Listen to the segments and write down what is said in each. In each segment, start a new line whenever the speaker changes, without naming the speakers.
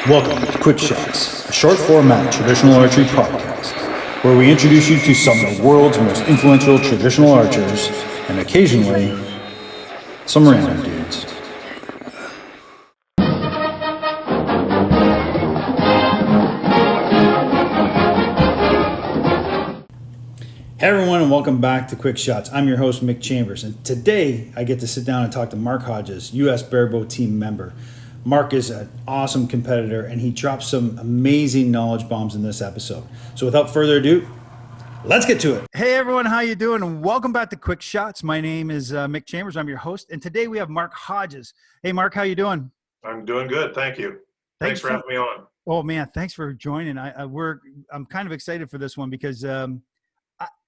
Welcome to Quick Shots, a short format traditional archery podcast, where we introduce you to some of the world's most influential traditional archers, and occasionally, some random dudes. Hey everyone, and welcome back to Quick Shots. I'm your host, Mick Chambers, and today I get to sit down and talk to Mark Hodges, US Barebow team member. Mark is an awesome competitor, and he drops some amazing knowledge bombs in this episode. So without further ado, let's get to it. Hey everyone, how you doing? And welcome back to Quick Shots. My name is Mick Chambers. I'm your host, and today we have Mark Hodges. Hey Mark, how you doing?
I'm doing good, thank you. Thanks for having me on.
Oh man, thanks for joining. I'm kind of excited for this one because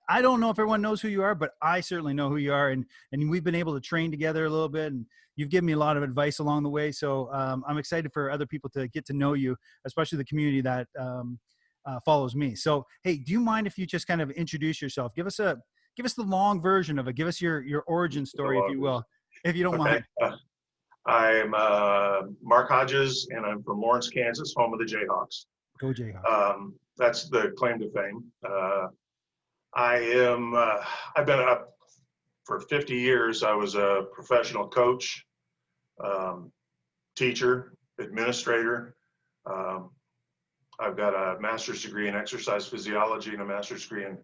I don't know if everyone knows who you are, but I certainly know who you are, and we've been able to train together a little bit, and you've given me a lot of advice along the way. So I'm excited for other people to get to know you, especially the community that follows me. So hey, do you mind if you just kind of introduce yourself? Give us the long version of it. Give us your origin story, if you will, if you don't mind.
I'm Mark Hodges, and I'm from Lawrence, Kansas, home of the Jayhawks.
Go Jayhawks.
That's the claim to fame. I've been up for 50 years. I was a professional coach, teacher, administrator. I've got a master's degree in exercise physiology and a master's degree in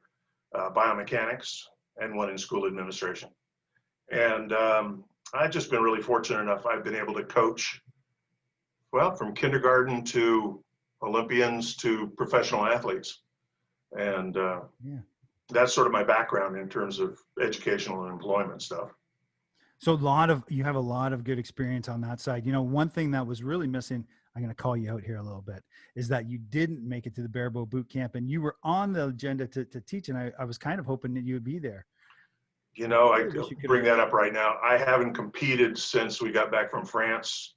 biomechanics, and one in school administration. And I've just been really fortunate enough. I've been able to coach, well, from kindergarten to Olympians to professional athletes. And that's sort of my background in terms of educational and employment stuff.
So you have a lot of good experience on that side. You know, one thing that was really missing, I'm going to call you out here a little bit, is that you didn't make it to the Barebow boot camp, and you were on the agenda to teach. And I was kind of hoping that you would be there.
You know, I bring that up right now. I haven't competed since we got back from France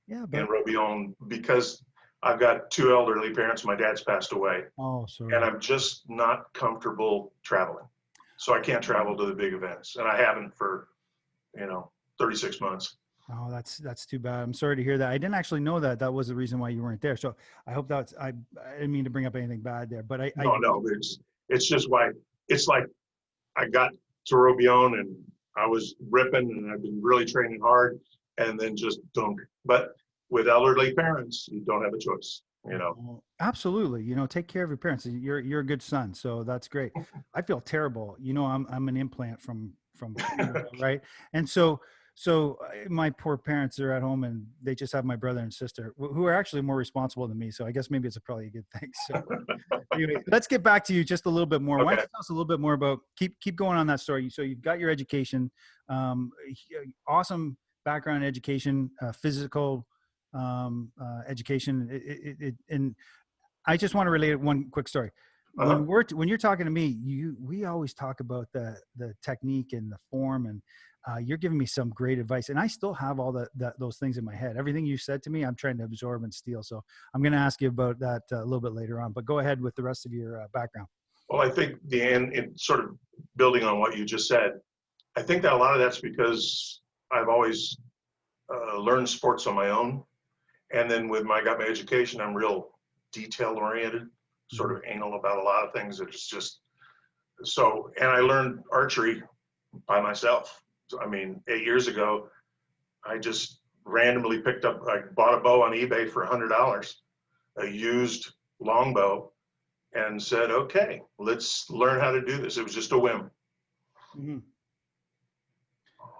in Roubion because I've got two elderly parents. My dad's passed away.
Oh, sorry.
And I'm just not comfortable traveling. So I can't travel to the big events. And I haven't for, 36 months.
Oh, that's too bad. I'm sorry to hear that. I didn't actually know that was the reason why you weren't there. So I hope I didn't mean to bring up anything bad there, but
No, it's just why it's like I got to Roubion and I was ripping and I've been really training hard and then just don't. But with elderly parents, you don't have a choice,
Absolutely. Take care of your parents. You're a good son. So that's great. I feel terrible. I'm an implant from right. And so my poor parents are at home and they just have my brother and sister who are actually more responsible than me. So I guess maybe it's probably a good thing. So anyway, let's get back to you just a little bit more. Okay. Why don't you tell us a little bit more about, keep going on that story. So you've got your education, awesome background in education, physical education. And I just want to relate one quick story. When you're talking to me, we always talk about the technique and the form, and you're giving me some great advice, and I still have all those things in my head. Everything you said to me, I'm trying to absorb and steal. So I'm going to ask you about that a little bit later on, but go ahead with the rest of your background.
Well, I think in sort of building on what you just said, I think that a lot of that's because I've always learned sports on my own. And then got my education, I'm real detail oriented, sort of anal about a lot of things. It's just so, and I learned archery by myself. So, 8 years ago, I just randomly I bought a bow on eBay for $100, a used longbow, and said, okay, let's learn how to do this. It was just a whim.
Mm-hmm.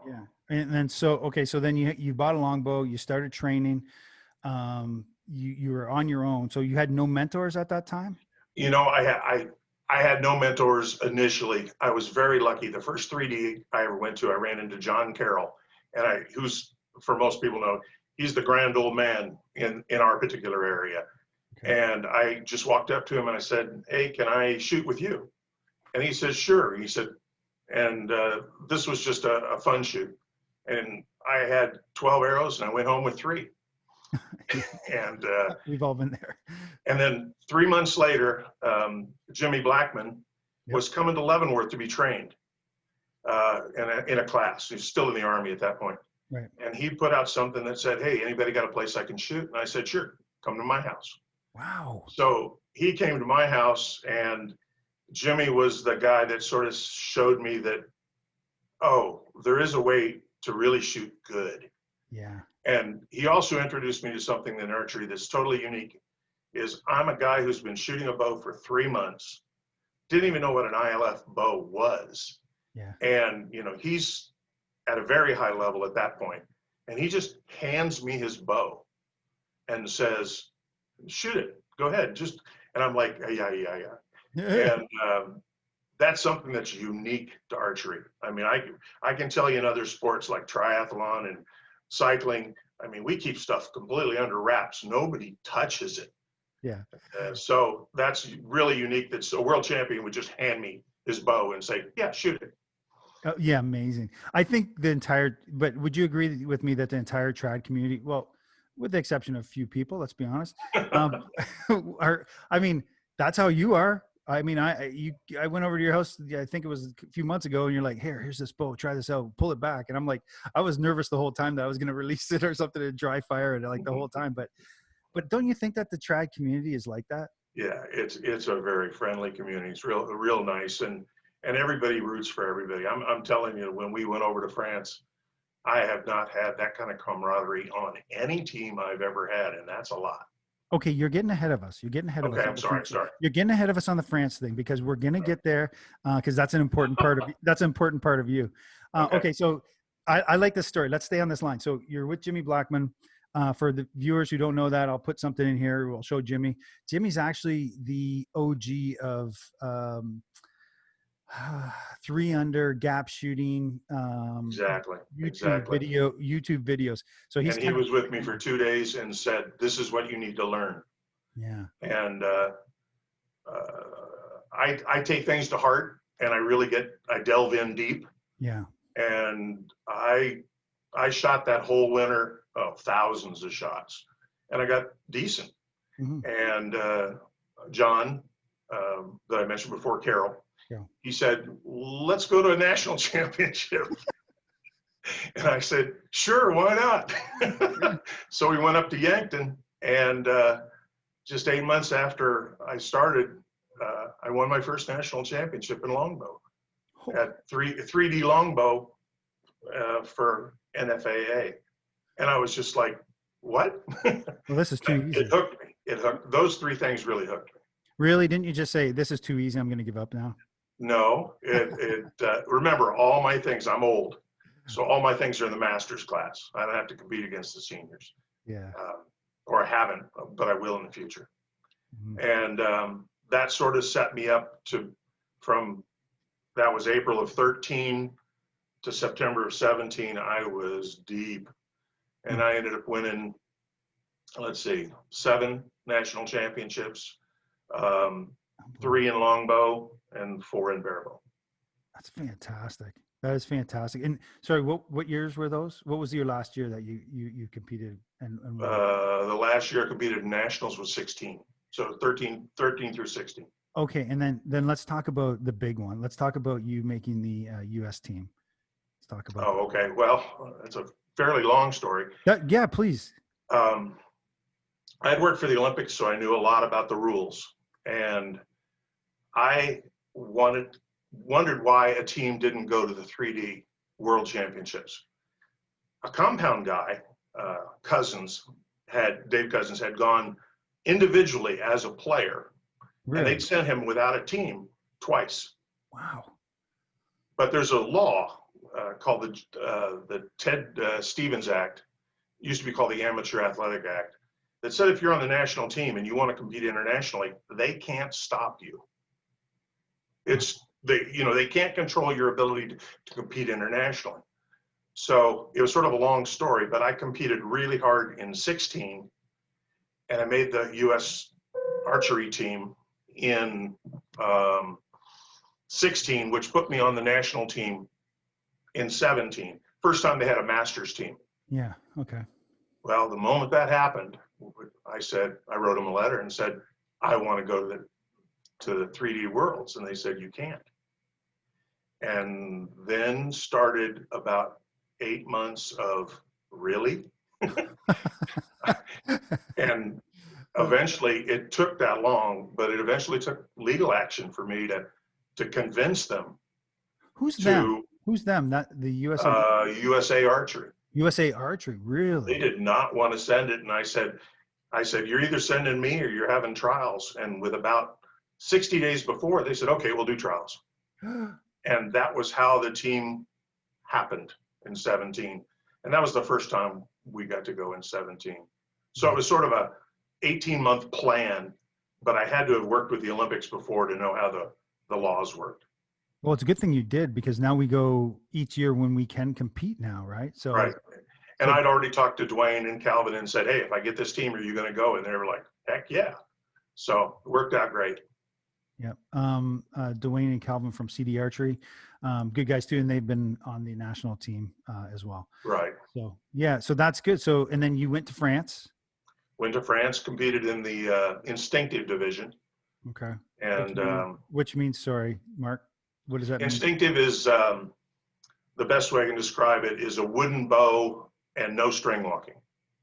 Yeah. And then, so then you bought a longbow, you started training. You were on your own, so you had no mentors at that time?
I had no mentors initially. I was very lucky. The first 3D I ever went to, I ran into John Carroll, and who's, for most people know, he's the grand old man in our particular area. Okay. And I just walked up to him and I said, hey, can I shoot with you? And he said, sure. He said, and this was just a fun shoot. And I had 12 arrows and I went home with 3. And
we've all been there.
And then 3 months later, Jimmy Blackman was coming to Leavenworth to be trained in a class. He's still in the Army at that point.
Right.
And he put out something that said, hey, anybody got a place I can shoot? And I said, sure, come to my house.
Wow.
So he came to my house, and Jimmy was the guy that sort of showed me that, oh, there is a way to really shoot good.
Yeah.
And he also introduced me to something in archery that's totally unique. Is I'm a guy who's been shooting a bow for 3 months, didn't even know what an ILF bow was.
Yeah.
And, he's at a very high level at that point. And he just hands me his bow and says, shoot it, go ahead. And I'm like, yeah. And that's something that's unique to archery. I mean, I can tell you in other sports like triathlon and cycling, I mean, we keep stuff completely under wraps. Nobody touches it.
Yeah.
So that's really unique. That a world champion would just hand me his bow and say, yeah, shoot it.
Yeah, amazing. I think but would you agree with me that the entire trad community, well, with the exception of a few people, let's be honest, I mean, that's how you are. I mean, I went over to your house, I think it was a few months ago, and you're like, here's this bow, try this out, pull it back. And I'm like, I was nervous the whole time that I was going to release it or something to dry fire it like the whole time. But don't you think that the trad community is like that?
Yeah, it's a very friendly community. It's real nice, and everybody roots for everybody. I'm telling you, when we went over to France, I have not had that kind of camaraderie on any team I've ever had, and that's a lot.
Okay, you're getting ahead of us. You're getting ahead of us.
Okay, I'm sorry.
You're getting ahead of us on the France thing, because we're going to get there, because that's an important part of you. Okay, so I like this story. Let's stay on this line. So you're with Jimmy Blackman. For the viewers who don't know that, I'll put something in here. We'll show Jimmy. Jimmy's actually the OG of 3-under gap shooting.
Exactly.
YouTube videos. So
he was with me for 2 days and said, "This is what you need to learn."
Yeah.
And I take things to heart, and I delve in deep.
Yeah.
And I shot that whole winter, thousands of shots, and I got decent.
Mm-hmm.
And John, that I mentioned before, Carol, he said, let's go to a national championship. And I said, sure, why not? So we went up to Yankton, and just 8 months after I started, I won my first national championship in longbow at 3D longbow for NFAA. And I was just like, what?
Well, this is too easy.
It hooked me. Those 3 things really hooked me.
Really? Didn't you just say, this is too easy, I'm going to give up now?
No, remember, all my things, I'm old, so all my things are in the master's class. I don't have to compete against the seniors.
Yeah.
Or I haven't, but I will in the future. Mm-hmm. And that sort of set me up that was April of 13 to September of 17, I was deep. And I ended up winning, 7 national championships, 3 in longbow and 4 in barebow.
That's fantastic. That is fantastic. And sorry, what years were those? What was your last year that you competed and
the last year I competed in nationals was 16. So 13 through 16.
Okay, and then let's talk about the big one. Let's talk about you making the U.S. team. Let's talk about.
Oh, okay. Well, that's a fairly long story.
Yeah, please.
I had worked for the Olympics, so I knew a lot about the rules, and I wondered why a team didn't go to the 3D World Championships. A compound guy, Dave Cousins, had gone individually as a player,
really?
And they'd sent him without a team twice.
Wow.
But there's a law called the Ted Stevens Act, used to be called the Amateur Athletic Act, that said if you're on the national team and you want to compete internationally, they can't stop you. They can't control your ability to compete internationally. So it was sort of a long story, but I competed really hard in 16, and I made the U.S. archery team in 16, which put me on the national team in 17. First time they had a master's team.
Yeah, okay.
Well, the moment that happened, I wrote them a letter and said, I want to go to the 3D Worlds, and they said, you can't. And then started about 8 months of really? And eventually it took that long, but it eventually took legal action for me to convince them
Who's them?
to
Who's them? Not the USA
USA Archery.
USA Archery,
They
really?
did not want to send it, and I said, you're either sending me or you're having trials. And with about 60 days before, they said, okay, we'll do trials. And that was how the team happened in 17. And that was the first time we got to go in 17. So it was sort of a 18-month plan, but I had to have worked with the Olympics before to know how the laws worked.
Well, it's a good thing you did, because now we go each year when we can compete now, right?
Right.
So,
And
so
I'd already talked to Dwayne and Calvin and said, hey, if I get this team, are you going to go? And they were like, heck yeah. So it worked out great.
yeah. Dwayne and Calvin from CD Archery, good guys too, and they've been on the national team as well.
Right.
So yeah, so that's good. So and then you went to France.
Went to France, competed in the instinctive division.
Okay.
And
Which means, sorry, Mark, what does that mean?
instinctive is the best way I can describe it is a wooden bow and no string walking.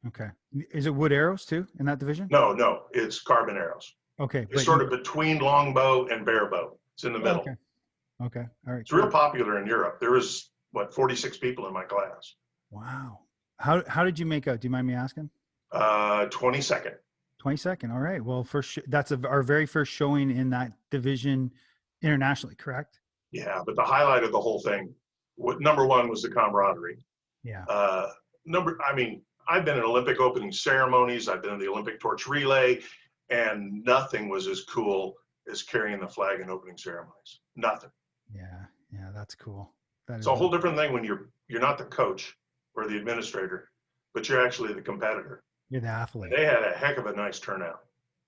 Okay. Is it wood arrows too in that division?
No, it's carbon arrows.
Okay.
It's sort of between longbow and barebow. It's in the middle.
Okay. Okay. All right.
It's real popular in Europe. There was, 46 people in my class.
Wow. How did you make out? Do you mind me asking?
22nd.
22nd. All right. Well, that's our very first showing in that division internationally, correct?
Yeah, but the highlight of the whole thing, number one was the camaraderie.
Yeah.
I've been in Olympic opening ceremonies. I've been in the Olympic torch relay, and nothing was as cool as carrying the flag in opening ceremonies. Nothing.
Yeah. Yeah. That's cool.
It's a whole different thing when you're not the coach or the administrator, but you're actually the competitor.
You're the athlete.
They had a heck of a nice turnout.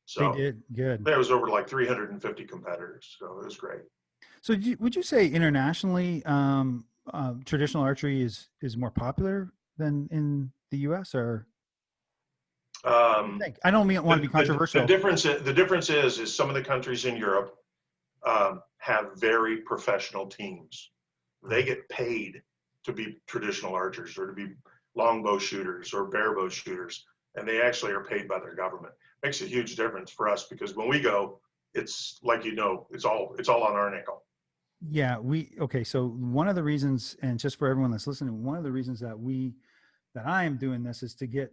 So
They did good.
there was over like 350 competitors. So it was great.
So would you say internationally, traditional archery is more popular than in the U.S. or? I don't want to be controversial.
The difference is some of the countries in Europe have very professional teams. They get paid to be traditional archers or to be longbow shooters or barebow shooters, and they actually are paid by their government. Makes a huge difference for us because when we go, it's like it's all on our nickel.
Yeah, okay. So one of the reasons, and just for everyone that's listening, one of the reasons that I am doing this is to get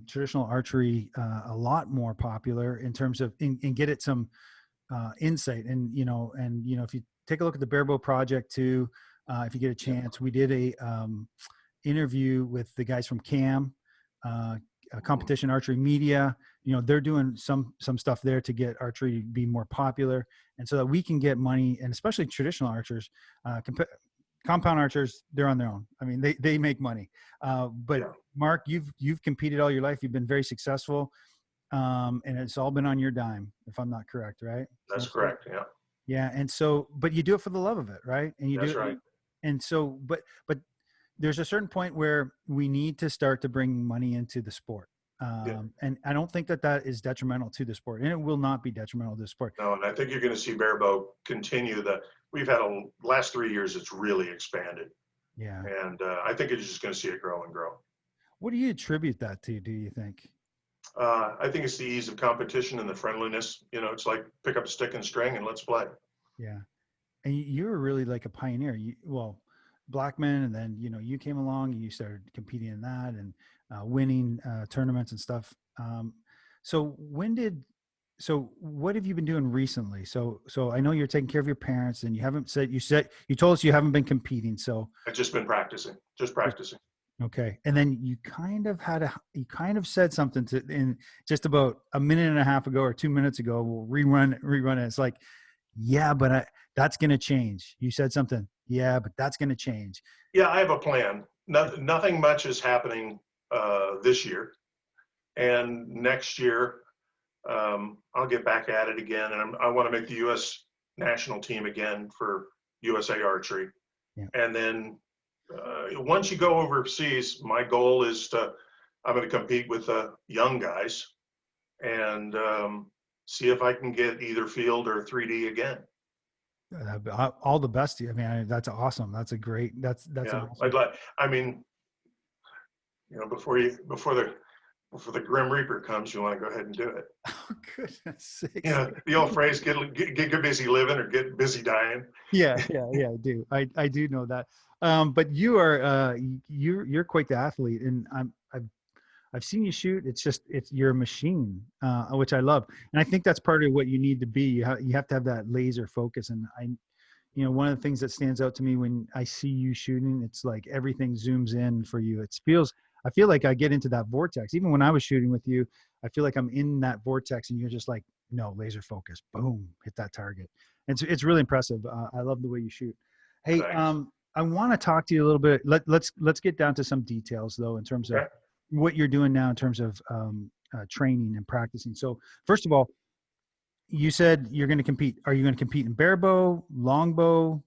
traditional archery a lot more popular in terms of and get it some insight. And if you take a look at the Barebow Project too, if you get a chance, we did a interview with the guys from CAM, Competition Archery Media. They're doing some stuff there to get archery to be more popular, and so that we can get money, and especially traditional archers, compound archers, they're on their own. I mean, they make money. But yeah. Mark, you've competed all your life. You've been very successful, and it's all been on your dime, if I'm not correct, right?
That's correct. Yeah.
Yeah, and so, but you do it for the love of it, right? And
That's right.
And so, but there's a certain point where we need to start to bring money into the sport. And I don't think that is detrimental to the sport, and it will not be detrimental to the sport.
No, and I think you're going to see barebow continue we've had last 3 years, it's really expanded.
Yeah.
And I think you're just going to see it grow and grow.
What do you attribute that to, do you think?
I think it's the ease of competition and the friendliness. It's like pick up a stick and string and let's play.
Yeah. And you were really like a pioneer. Blackman, and then, you came along and you started competing in that and winning tournaments and stuff. So what have you been doing recently? So I know you're taking care of your parents, and you told us you haven't been competing. So
I've just been practicing.
Okay. And then you kind of said something in just about a minute and a half ago or 2 minutes ago. We'll rerun it. It's like, yeah, but that's going to change. You said something. Yeah, but that's going to change.
Yeah, I have a plan. Nothing much is happening this year, and next year I'll get back at it again, and I want to make the U.S. national team again for USA Archery.
Yeah.
And then once you go overseas, my goal is I'm going to compete with young guys and see if I can get either field or 3D again.
All the best to you. I mean, that's awesome. That's a great. That's
yeah.
awesome.
Before for the Grim Reaper comes, you want to go ahead and do it.
Oh, goodness
You
sakes.
know, the old phrase, get busy living or get busy dying.
Yeah, I do. I do know that. But you are you're quite the athlete, and I've seen you shoot. It's you're a machine, which I love, and I think that's part of what you need to be. You have to have that laser focus, and one of the things that stands out to me when I see you shooting, it's like everything zooms in for you. I feel like I get into that vortex. Even when I was shooting with you, I feel like I'm in that vortex and you're just like, no, laser focus, boom, hit that target. It's really impressive. I love the way you shoot. Hey,
Thanks.
I want to talk to you a little bit. Let's get down to some details though, in terms of
Okay.
what you're doing now in terms of training and practicing. So first of all, you said you're going to compete. Are you going to compete in barebow, longbow,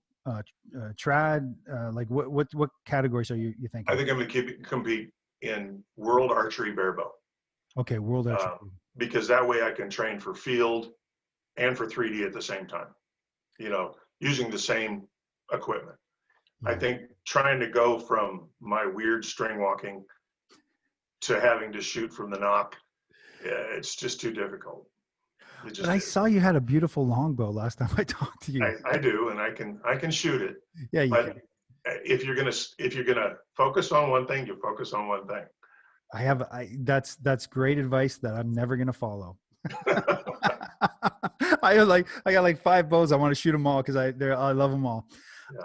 trad? Like what categories are you
I
thinking?
think I'm going to compete in World Archery Barebow,
Okay, world archery.
because that way I can train for field and for 3D at the same time, using the same equipment. I
Yeah.
think trying to go from my weird string walking to having to shoot from the nock, it's just too difficult. It
But
just
I
is.
saw you had a beautiful longbow last time I talked to you.
I do, and I can shoot it.
Yeah, you
But
can.
if you're gonna focus on one thing, you focus on one thing.
That's great advice that I'm never gonna follow. I got like 5 bows. I want to shoot them all because I love them all.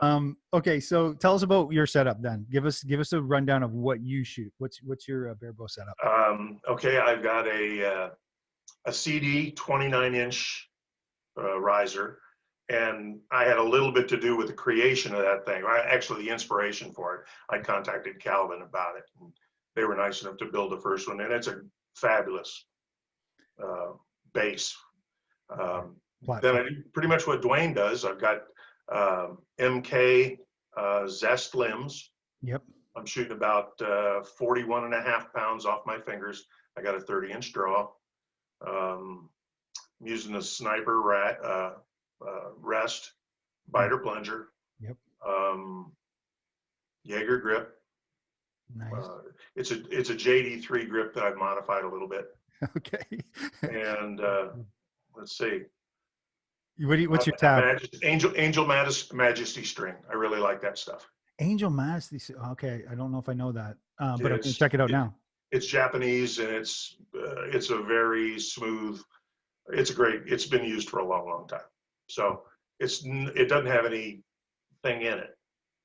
Yeah.
Okay, so tell us about your setup then. Give us a rundown of what you shoot. What's your barebow setup?
Okay, I've got a CD 29-inch riser, and I had a little bit to do with the creation of that thing. Actually, the inspiration for it. I contacted Calvin about it, and they were nice enough to build the first one, and it's a fabulous base. Then I do pretty much what Dwayne does. I've got MK Zest limbs.
Yep.
I'm shooting about 41 and a half pounds off my fingers. I got a 30-inch draw. I'm using a sniper rest, biter plunger.
Yep.
Jaeger grip.
Nice.
It's a JD3 grip that I've modified a little bit.
Okay.
And let's see.
What's your tab?
Angel Majesty string. I really like that stuff.
Angel Majesty. Okay, I don't know if I know that, but I'm gonna
It's
check it out now.
it's Japanese, and it's a very smooth. It's been used for a long time. So it doesn't have anything in it.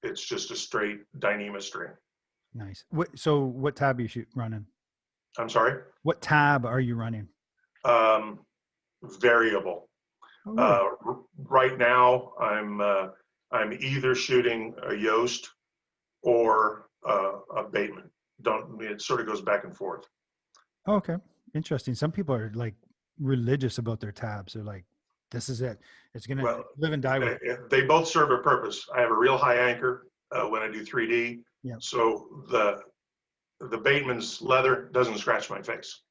It's just a straight Dyneema string.
Nice. What tab are you running?
I'm sorry.
What tab are you running?
Variable.
Oh, really?
Right now, I'm either shooting a Yost or a Bateman. It sort of goes back and forth.
Oh, okay. Interesting. Some people are like religious about their tabs. They're like, this is it. It's going to live and die with it.
They both serve a purpose. I have a real high anchor when I do 3D.
Yeah.
So the Bateman's leather doesn't scratch my face.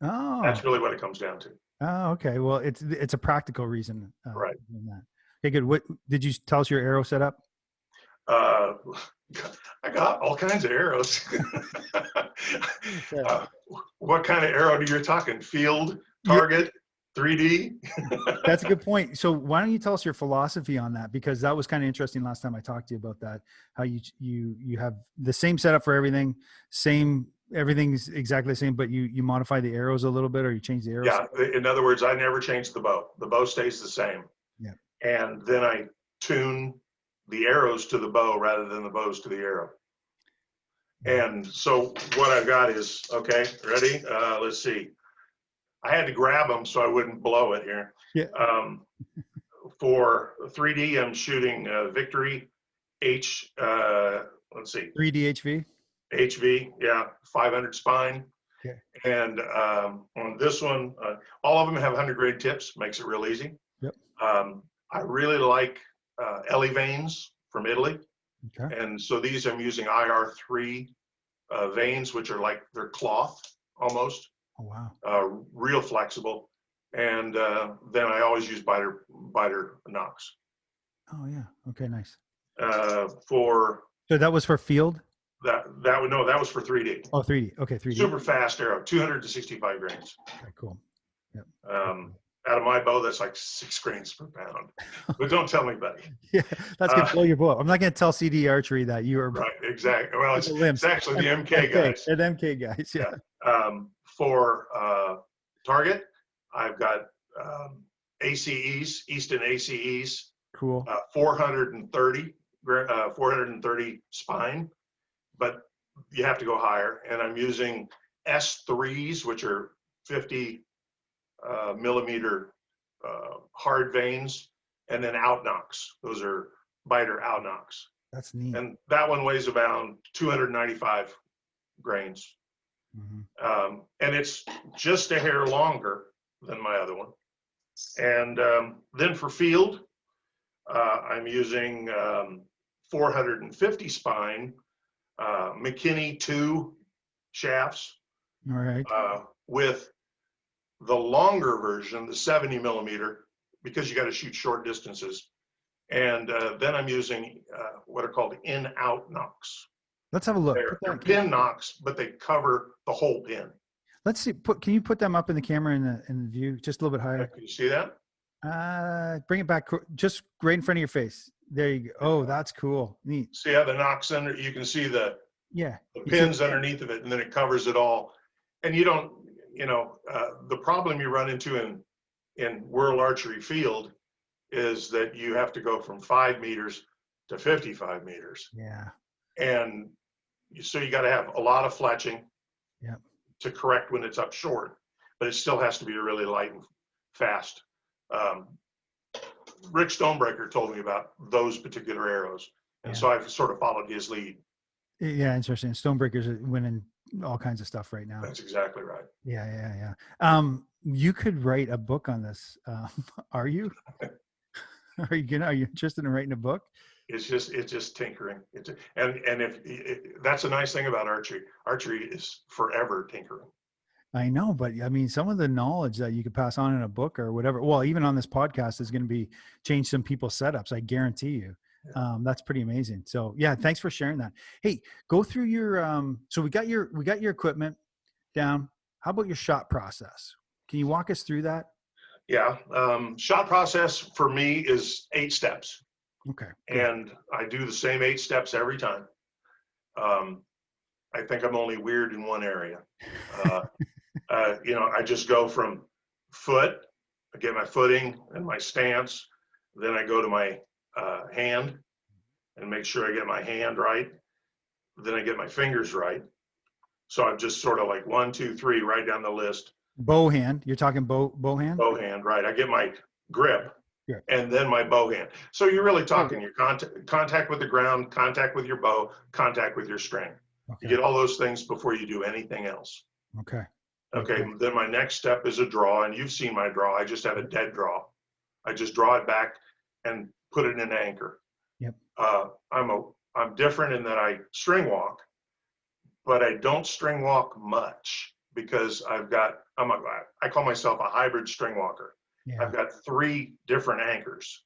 Oh.
That's really what it comes down to.
Oh, okay. Well, it's a practical reason.
Right.
That. Okay, good. What did you tell us your arrow setup?
I got all kinds of arrows. What kind of arrow you're talking? Field, target, 3D?
That's a good point. So why don't you tell us your philosophy on that? Because that was kind of interesting last time I talked to you about that. How you have the same setup for everything, everything's exactly the same, but you modify the arrows a little bit, or you change the arrows.
Yeah. In other words, I never change the bow. The bow stays the same.
Yeah. And
then I tune the arrows to the bow rather than the bows to the arrow. And so what I've got is, okay, ready? Let's see. I had to grab them so I wouldn't blow it here.
Yeah.
For 3D, I'm shooting Victory let's see.
3D HV?
HV, yeah, 500 spine.
Okay.
And on this one, all of them have 100 grade tips, makes it real easy.
Yep.
I really like Ellie vanes from Italy.
Okay.
And so these I'm using IR3 vanes, which are like they're cloth almost.
Oh, wow.
Real flexible. And then I always use biter nocks.
Oh, yeah. Okay, nice.
So
that was for field?
that was for 3D.
Oh, 3D. Okay, 3D.
Super fast arrow, 265 grains.
Okay, cool. Yep.
Out of my bow, that's like 6 grains per pound. But don't tell anybody.
Yeah, that's gonna blow your bow up. I'm not gonna tell CD Archery that you are
Right, exactly. Well, it's
limbs.
actually the MK guys.
And MK guys, yeah.
For target, I've got ACEs, Easton ACEs,
Cool.
430 spine, but you have to go higher. And I'm using S3s, which are 50 millimeter hard vanes, and then outknocks. Those are biter outknocks.
That's neat.
And that one weighs about 295 grains. And it's just a hair longer than my other one. And then for field, I'm using 450 spine McKinney 2 shafts.
All right.
With the longer version, the 70 millimeter, because you got to shoot short distances. And then I'm using what are called in-out knocks.
Let's have a look.
They're pin knocks, but they cover the whole pin.
Let's see. Can you put them up in the camera in the view just a little bit higher?
Can you see that?
Bring it back just right in front of your face. There you go. Oh, that's cool. Neat.
See how the knocks under? You can see the pins underneath of it, and then it covers it all. And you don't, the problem you run into in world archery field is that you have to go from 5 meters to 55 meters.
Yeah.
And so you got to have a lot of fletching to correct when it's up short, but it still has to be really light and fast. Rick Stonebreaker told me about those particular arrows, and so I've sort of followed his lead.
Yeah, interesting. Stonebreaker's winning all kinds of stuff right now.
That's exactly right.
Yeah. You could write a book on this. Are you? Are you interested in writing a book?
It's just tinkering. And if that's a nice thing about archery. Archery is forever tinkering.
I know, but I mean, some of the knowledge that you could pass on in a book or whatever, well, even on this podcast is going to change some people's setups. I guarantee you. That's pretty amazing. So yeah, thanks for sharing that. Hey, go through your, so we got your equipment down. How about your shot process? Can you walk us through that?
Yeah. Shot process for me is 8 steps.
Okay.
Good. And I do the same 8 steps every time. I think I'm only weird in one area. I just go from foot, I get my footing and my stance. Then I go to my hand and make sure I get my hand right. Then I get my fingers right. So I'm just sort of like 1, 2, 3, right down the list.
Bow hand. You're talking bow hand?
Bow hand, right. I get my grip and then my bow hand. So you're really talking your contact with the ground, contact with your bow, contact with your string. Okay. You get all those things before you do anything else. Okay. Then my next step is a draw, and you've seen my draw. I just have a dead draw. I just draw it back and put it in an anchor. Yep. I'm different in that I string walk, but I don't string walk much because I call myself a hybrid string walker. Yeah. I've got 3 different anchors,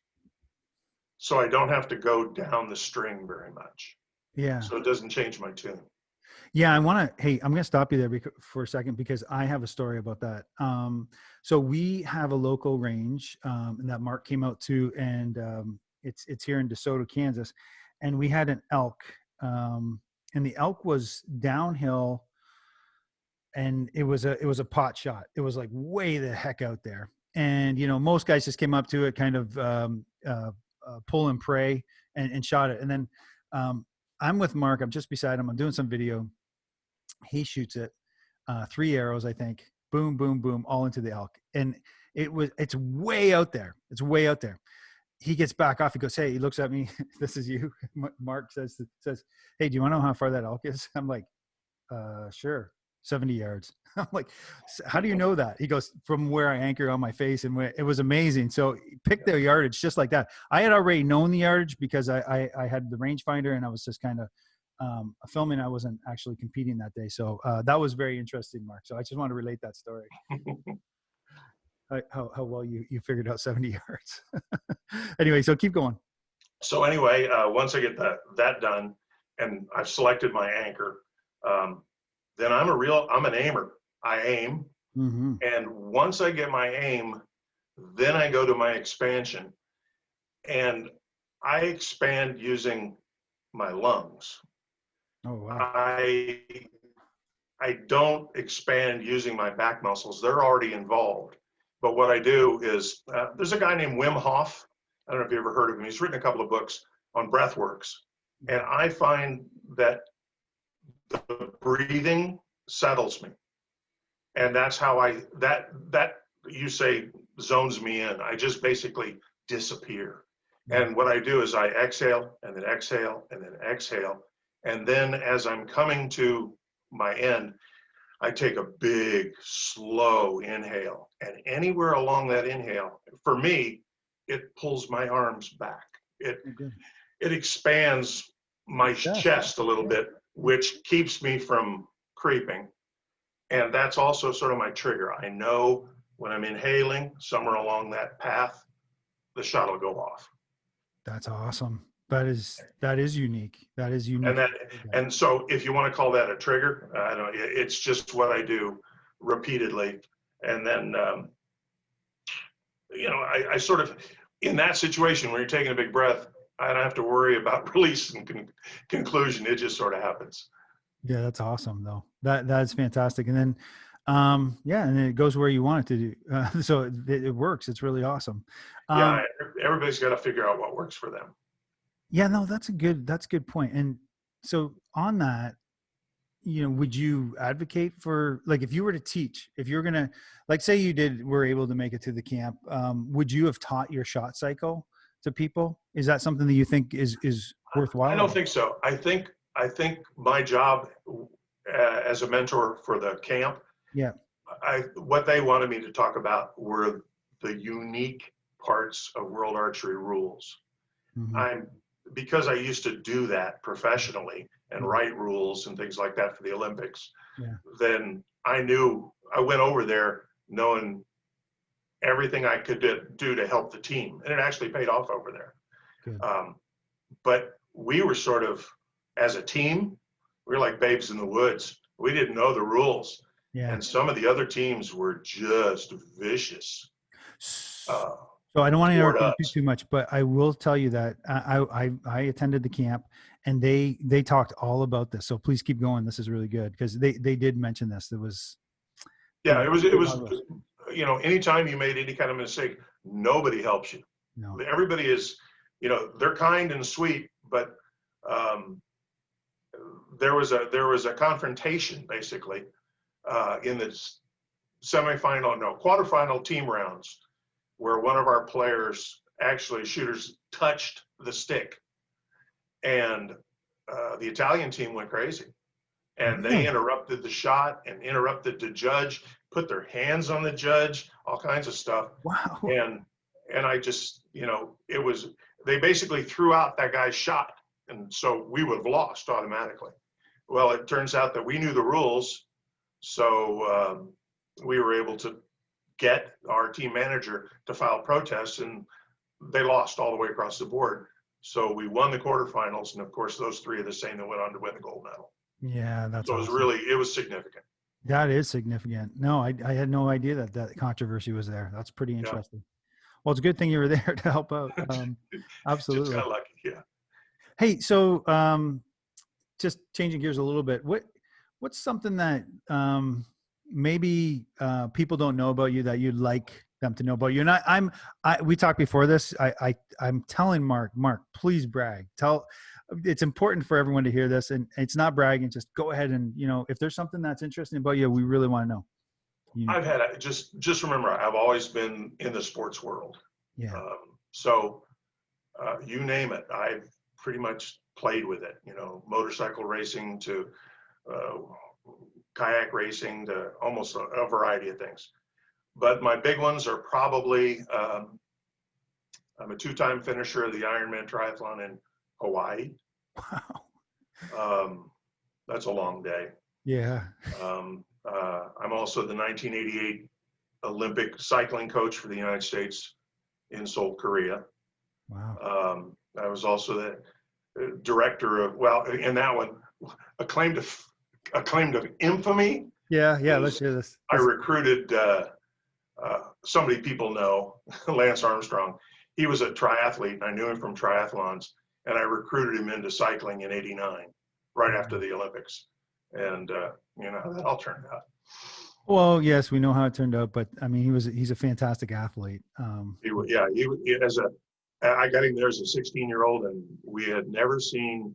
so I don't have to go down the string very much. Yeah. So it doesn't change my tune.
Yeah, I'm going to stop you there for a second because I have a story about that. So we have a local range that Mark came out to, and it's here in DeSoto, Kansas. And we had an elk, and the elk was downhill, and it was a pot shot. It was like way the heck out there. And, most guys just came up to it, kind of pull and pray and shot it. And then I'm with Mark. I'm just beside him. I'm doing some video. He shoots it, 3 arrows, I think. Boom, boom, boom, all into the elk. And it's way out there. It's way out there. He gets back off. He goes, hey, he looks at me. This is you. Mark says, hey, do you want to know how far that elk is? I'm like, sure. 70 yards. I'm like, how do you know that? He goes, from where I anchor on my face. And it was amazing. So pick the yardage just like that. I had already known the yardage because I had the rangefinder, and I was just kind of filming. I wasn't actually competing that day. So that was very interesting, Mark. So I just want to relate that story. How well you figured out 70 yards. Anyway, so keep going.
So anyway, once I get that done, and I've selected my anchor, then I'm an aimer. I aim.
Mm-hmm.
And once I get my aim, then I go to my expansion. And I expand using my lungs.
Oh, wow.
I I don't expand using my back muscles. They're already involved. But what I do is, there's a guy named Wim Hof. I don't know if you ever heard of him. He's written a couple of books on breath works. And I find that the breathing settles me. And that's how that you say zones me in. I just basically disappear. And what I do is I exhale and then exhale and then exhale. And then as I'm coming to my end, I take a big, slow inhale. And anywhere along that inhale, for me, it pulls my arms back. It
Oh, good.
it expands my
Yes.
chest a little bit, which keeps me from creeping. And that's also sort of my trigger. I know when I'm inhaling somewhere along that path, the shot will go off.
That's awesome. That is unique. That is unique.
And so if you want to call that a trigger, I don't know, it's just what I do repeatedly. And then, I sort of, in that situation where you're taking a big breath, I don't have to worry about release and conclusion. It just sort of happens.
Yeah, that's awesome though. That's fantastic. And then, yeah, and then it goes where you want it to do. So it works. It's really awesome.
Yeah, everybody's got to figure out what works for them.
Yeah, no, that's a good point. And so on that, would you advocate for, like, if you were to teach, if you're going to, like, say were able to make it to the camp, would you have taught your shot cycle to people? Is that something that you think is worthwhile?
I don't think so. I think my job as a mentor for the camp,
Yeah.
what they wanted me to talk about were the unique parts of world archery rules.
Mm-hmm.
Because I used to do that professionally and write rules and things like that for the Olympics.
Yeah.
Then I went over there knowing everything I could do to help the team, and it actually paid off over there.
Good.
But we were sort of, as a team, we were like babes in the woods. We didn't know the rules.
Yeah.
And some of the other teams were just vicious.
So I don't want to interrupt you too much, but I will tell you that I attended the camp, and they talked all about this. So please keep going. This is really good because they did mention this. It was
anytime you made any kind of mistake, nobody helps you.
No.
Everybody is, they're kind and sweet, but there was a confrontation basically in the quarterfinal team rounds, where one of our players, shooters, touched the stick, and the Italian team went crazy, and they interrupted the shot and interrupted the judge, put their hands on the judge, all kinds of stuff.
Wow.
And I just, they basically threw out that guy's shot, and so we would have lost automatically. Well, it turns out that we knew the rules, so we were able to get our team manager to file protests, and they lost all the way across the board. So we won the quarterfinals, and of course, those three are the same that went on to win the gold medal.
Yeah, that's
so
awesome.
It was significant.
That is significant. No, I had no idea that controversy was there. That's pretty interesting. Yeah. Well, it's a good thing you were there to help out. Absolutely.
Just got lucky, yeah.
Hey, so just changing gears a little bit. What's something that maybe people don't know about you that you'd like them to know about you? And we talked before this. I'm telling Mark, please brag. It's important for everyone to hear this, and it's not bragging. Just go ahead and, if there's something that's interesting about you, we really want to know.
I've had just remember, I've always been in the sports world.
Yeah.
So you name it, I've pretty much played with it. Motorcycle racing to kayak racing to almost a variety of things. But my big ones are probably, I'm a 2-time finisher of the Ironman triathlon in Hawaii.
Wow.
That's a long day.
Yeah.
I'm also the 1988 Olympic cycling coach for the United States in Seoul, Korea.
Wow.
I was also director of, well, in that one, acclaimed of infamy
Yeah, yeah. Let's
is
hear this.
I recruited somebody people know, Lance Armstrong. He was a triathlete, and I knew him from triathlons, and I recruited him into cycling in '89, right after the Olympics. And you know how that all turned out.
Well, yes, we know how it turned out, but I mean, he's a fantastic athlete.
I got him there as a 16-year-old, and we had never seen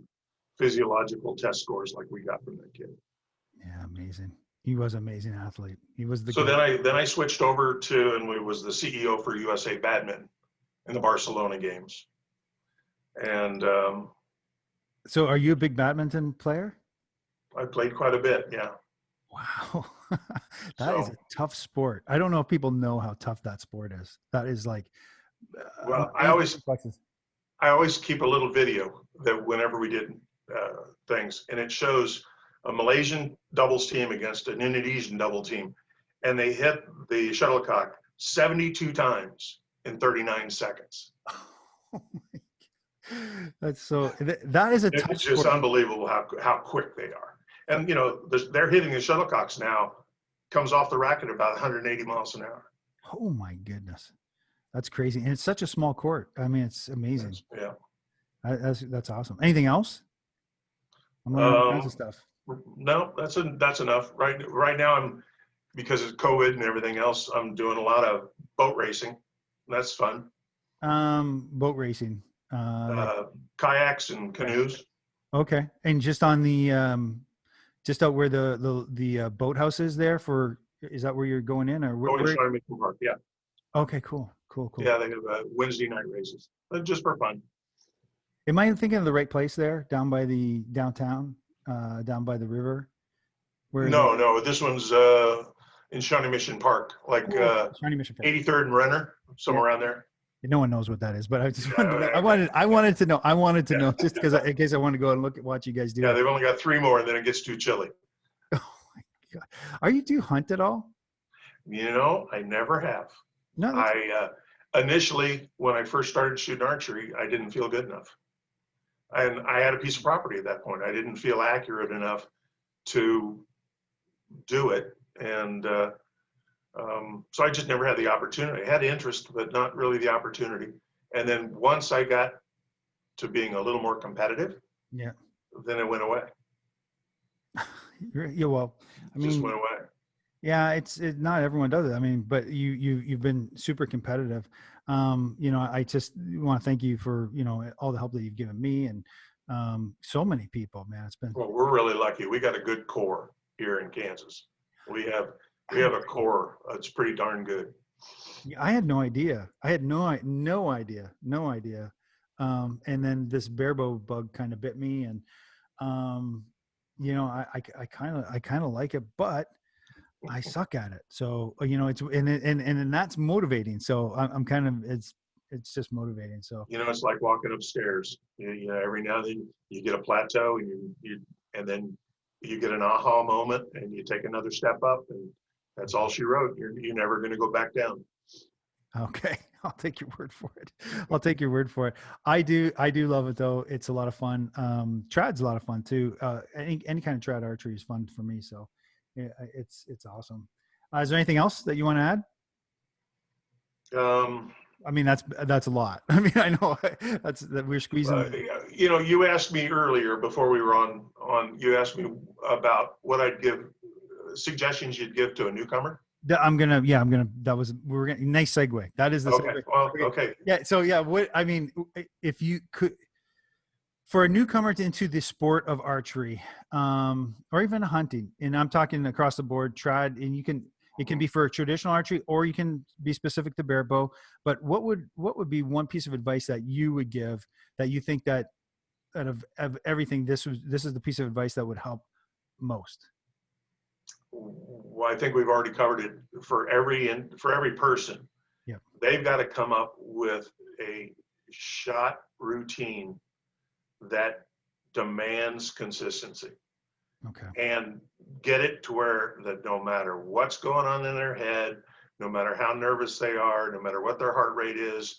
physiological test scores like we got from that kid.
Yeah, amazing. He was an amazing athlete. He was the
So
GOAT.
then I switched over to, and was the CEO for USA Badminton in the Barcelona games. And
So are you a big badminton player?
I played quite a bit, yeah.
Wow. That is
So,
a tough sport. I don't know if people know how tough that sport is. That is like
well,
amazing reflexes.
I always keep a little video that whenever we did things, and it shows a Malaysian doubles team against an Indonesian double team, and they hit the shuttlecock 72 times in 39 seconds.
Oh my That's so. That is a tough
It's just
sport.
unbelievable how quick they are. And you know, they're hitting the shuttlecocks now, comes off the racket about 180 miles an hour.
Oh my goodness, that's crazy, and it's such a small court. I mean, it's amazing.
Yeah.
That's awesome. Anything else? I'm learning all kinds of
Um,
stuff.
no, that's enough. Right now, because of COVID and everything else, I'm doing a lot of boat racing. That's fun.
Boat racing. Like
Kayaks and
yeah.
canoes.
Okay, and just on the just out where the boathouse is there for. Is that where you're going in, or
Going to
where?
Shawnee Mission Park. Yeah.
Okay, cool.
Yeah, they have Wednesday night races, just for fun.
Am I thinking of the right place there, down by the downtown, down by the river? Where the
No, this one's in Shawnee Mission Park, like
Shawnee Mission Park.
83rd and Renner,
Yeah.
somewhere around there.
No one knows what that is, but I just wanted to know.
Yeah,
I wanted to know. I wanted to
yeah.
know just because in case I wanted to go and watch you guys do
Yeah,
it.
they've only got 3 more, and then it gets too chilly.
Oh my God. Do you hunt at all?
You know, I never have.
No,
I initially, when I first started shooting archery, I didn't feel good enough, and I had a piece of property at that point. I didn't feel accurate enough to do it, and so I just never had the opportunity. I had interest, but not really the opportunity. And then once I got to being a little more competitive,
yeah.
then it went away.
Yeah, well, I
It just
mean,
went away.
yeah, it's not everyone does it. I mean, but you've been super competitive. I just want to thank you for all the help that you've given me and so many people. Man, it's been.
Well, we're really lucky. We got a good core here in Kansas. We have a core. It's pretty darn good.
I had no idea. I had no idea. And then this barebow bug kind of bit me, and I kind of like it, but I suck at it. So it's and that's motivating. So I'm kind of it's just motivating. So
You know, it's like walking upstairs. You know, every now and then you get a plateau, and and then you get an aha moment, and you take another step up, and that's all she wrote. You're never going to go back down.
okay, I'll take your word for it. I'll take your word for it. I do love it though. It's a lot of fun. Trad's a lot of fun too. Any kind of trad archery is fun for me. So yeah, it's awesome. Is there anything else that you want to add?
Um,
I mean, that's a lot. I mean, I know that we're squeezing.
you know, you asked me earlier before we were on. You asked me about what I'd give suggestions you'd give to a newcomer.
We're gonna nice segue. That is the
Okay.
segue.
Well,
Okay.
okay.
Yeah. So yeah, if you could, for a newcomer into the sport of archery, or even hunting, and I'm talking across the board, trad, and it can be for traditional archery, or you can be specific to barebow. But what would be one piece of advice that you would give that you think that out of everything, this is the piece of advice that would help most?
Well, I think we've already covered it for every person.
Yeah.
They've got to come up with a shot routine that demands consistency.
Okay.
And get it to where that no matter what's going on in their head, no matter how nervous they are, no matter what their heart rate is,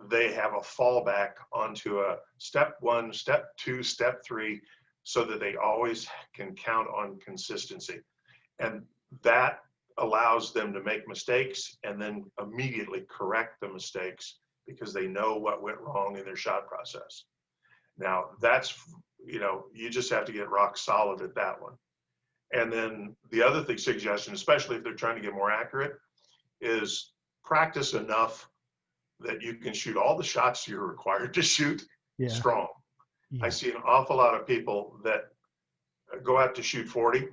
they have a fallback onto a step 1, step 2, step 3, so that they always can count on consistency. And that allows them to make mistakes and then immediately correct the mistakes because they know what went wrong in their shot process. Now that's, you just have to get rock solid at that one. And then the other thing, suggestion, especially if they're trying to get more accurate, is practice enough that you can shoot all the shots you're required to shoot strong. I see an awful lot of people that go out to shoot 40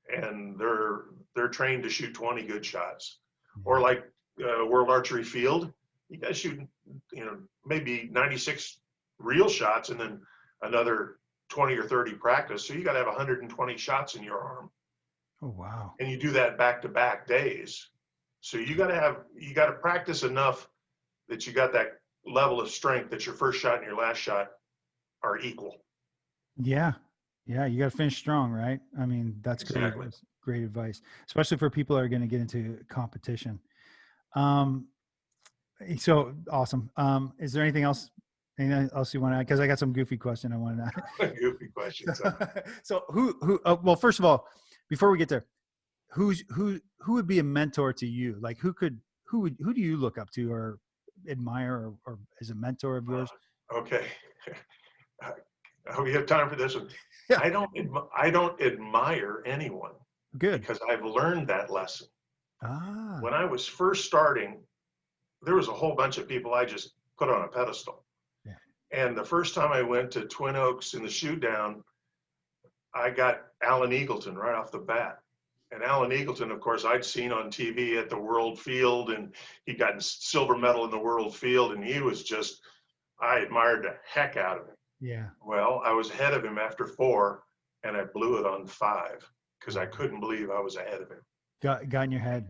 and they're trained to shoot 20 good shots. Or like World Archery Field, you guys shoot, maybe 96 real shots and then another 20 or 30 practice. So you got to have 120 shots in your arm.
Oh, wow.
And you do that back-to-back days. So you got to practice enough that you got that level of strength that your first shot and your last shot are equal.
Yeah. Yeah. You got to finish strong, right? I mean, that's
Exactly.
great advice, especially for people that are going to get into competition. So awesome. Is there anything else you want to add? Cause I got some goofy question I want to add.
Goofy questions.
So well, first of all, before we get there, who would be a mentor to you? Like who do you look up to or admire or as a mentor of yours?
Okay. I hope you have time for this one.
Yeah.
I don't admire anyone.
Good.
Because I've learned that lesson.
Ah.
When I was first starting, there was a whole bunch of people I just put on a pedestal.
Yeah.
And the first time I went to Twin Oaks in the shoot down, I got Alan Eagleton right off the bat. And Alan Eagleton, of course, I'd seen on TV at the World Field, and he got a silver medal in the World Field, and he was just, I admired the heck out of him.
Yeah.
Well, I was ahead of him after 4, and I blew it on 5 because I couldn't believe I was ahead of him.
Got in your head.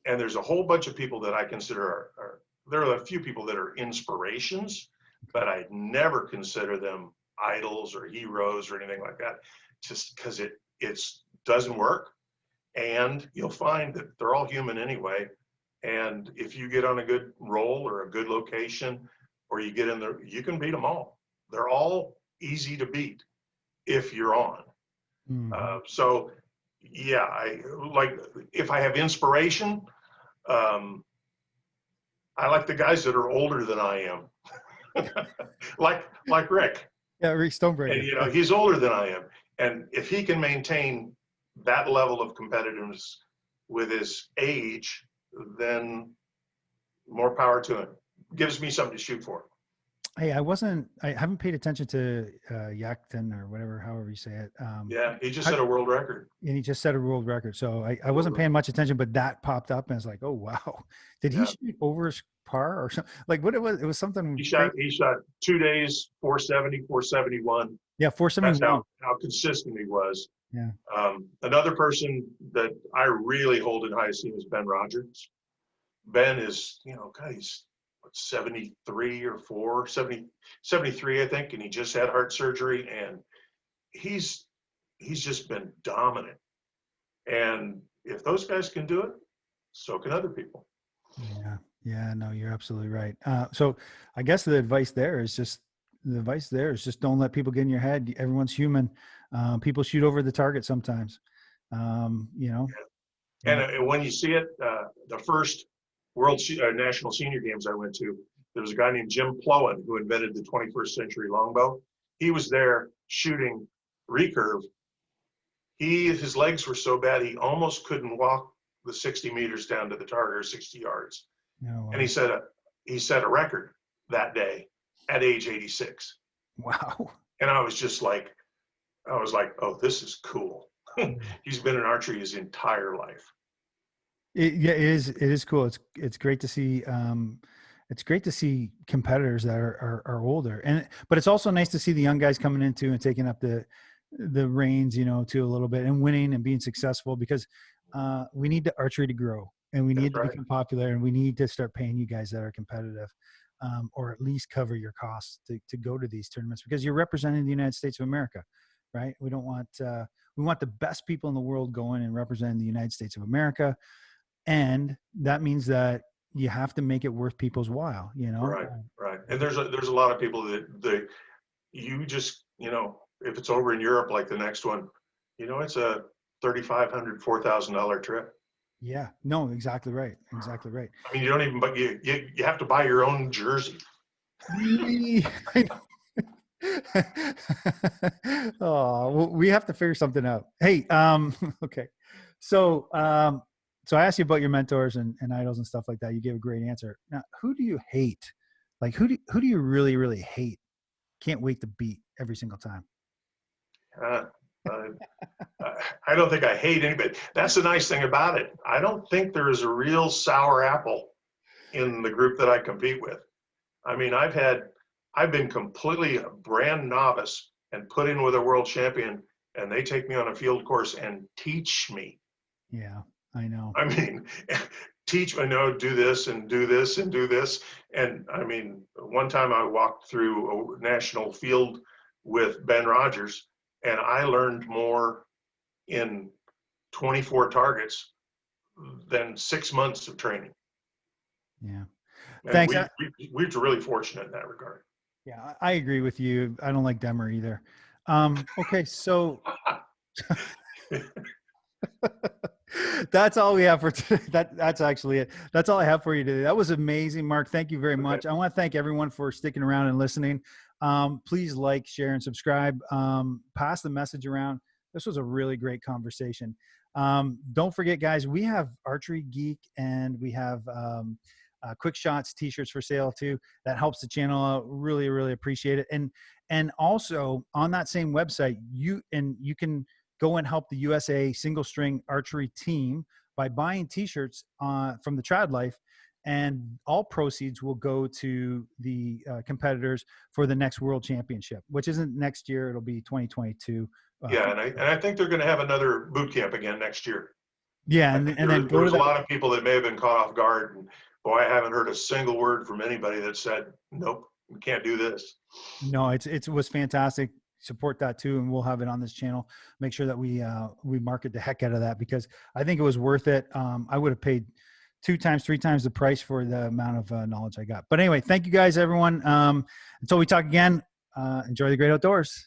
And there's a whole bunch of people that I consider there are a few people that are inspirations, but I never consider them idols or heroes or anything like that, just because it doesn't work. And you'll find that they're all human anyway. And if you get on a good roll or a good location, or you get in there, you can beat them all. They're all easy to beat if you're on. So yeah, I like, if I have inspiration, I like the guys that are older than I am. like Rick.
Yeah, Rick Stonebreaker.
And he's older than I am. And if he can maintain that level of competitiveness with his age, then more power to him. Gives me something to shoot for.
Hey, I haven't paid attention to Yachten or whatever, however you say it.
Yeah, he just set a world record.
And he just set a world record. So I wasn't paying much attention, but that popped up and it's like, oh wow. Did he shoot over his par or something? Like what it was something.
He shot 2 days, 470, 471.
Yeah, 471.
That's how consistent he was.
Yeah.
Another person that I really hold in high esteem is Ben Rogers. Ben is, God, he's 73 or 73, I think, and he just had heart surgery, and he's just been dominant. And if those guys can do it, so can other people.
Yeah, no, you're absolutely right. So I guess the advice there is just don't let people get in your head. Everyone's human. People shoot over the target sometimes.
Yeah. And when you see it, the first National Senior Games I went to, there was a guy named Jim Plowen who invented the 21st century longbow. He was there shooting recurve. His legs were so bad he almost couldn't walk the 60 meters down to the target, or 60 yards.
Oh, wow.
And he set a record that day at age 86.
Wow. And
I was like, oh, this is cool. He's been in archery his entire life.
It is cool. It's great to see. It's great to see competitors that are older, but it's also nice to see the young guys coming into and taking up the reins, to a little bit and winning and being successful, because we need the archery to grow, and we need to become popular, and we need to start paying you guys that are competitive, or at least cover your costs to go to these tournaments, because you're representing the United States of America, right? We want the best people in the world going and representing the United States of America. And that means that you have to make it worth people's while, you know?
Right, right. And there's a lot of people that you just, if it's over in Europe like the next one, it's a $3,500, $4,000 trip.
Yeah, no, exactly right. Exactly right.
I mean, you don't even, but you have to buy your own jersey.
I know. Oh, well, we have to figure something out. Hey, okay. So I asked you about your mentors and idols and stuff like that. You gave a great answer. Now, who do you hate? Like, who do you really, really hate? Can't wait to beat every single time.
Uh, uh, I don't think I hate anybody. That's the nice thing about it. I don't think there is a real sour apple in the group that I compete with. I mean, I've been completely a brand novice and put in with a world champion, and they take me on a field course and teach me.
Yeah, I know.
I mean, teach me, no, do this and do this and do this. And I mean, one time I walked through a national field with Ben Rogers, and I learned more in 24 targets than 6 months of training.
Yeah.
And
Thanks.
we're really fortunate in that regard.
Yeah, I agree with you. I don't like Demer either. Okay, so that's all we have for today. That's actually it. That's all I have for you today. That was amazing, Mark. Thank you very much. I want to thank everyone for sticking around and listening. Please like, share, and subscribe. Pass the message around. This was a really great conversation. Don't forget, guys, we have Archery Geek and we have Quick Shots t-shirts for sale too. That helps the channel out. Really, really appreciate it. And also on that same website, you can go and help the USA single string archery team by buying t-shirts from the Trad Life, and all proceeds will go to the competitors for the next world championship, which isn't next year. It'll be 2022.
Yeah, and I think they're going to have another boot camp again next year.
Yeah, and then go to
there's a lot of people that may have been caught off guard, and boy, I haven't heard a single word from anybody that said, nope, we can't do this.
No, it was fantastic. Support that too, and we'll have it on this channel. Make sure that we market the heck out of that, because I think it was worth it. I would have paid 2 times, 3 times the price for the amount of knowledge I got. But anyway, thank you guys, everyone. Until we talk again, enjoy the great outdoors.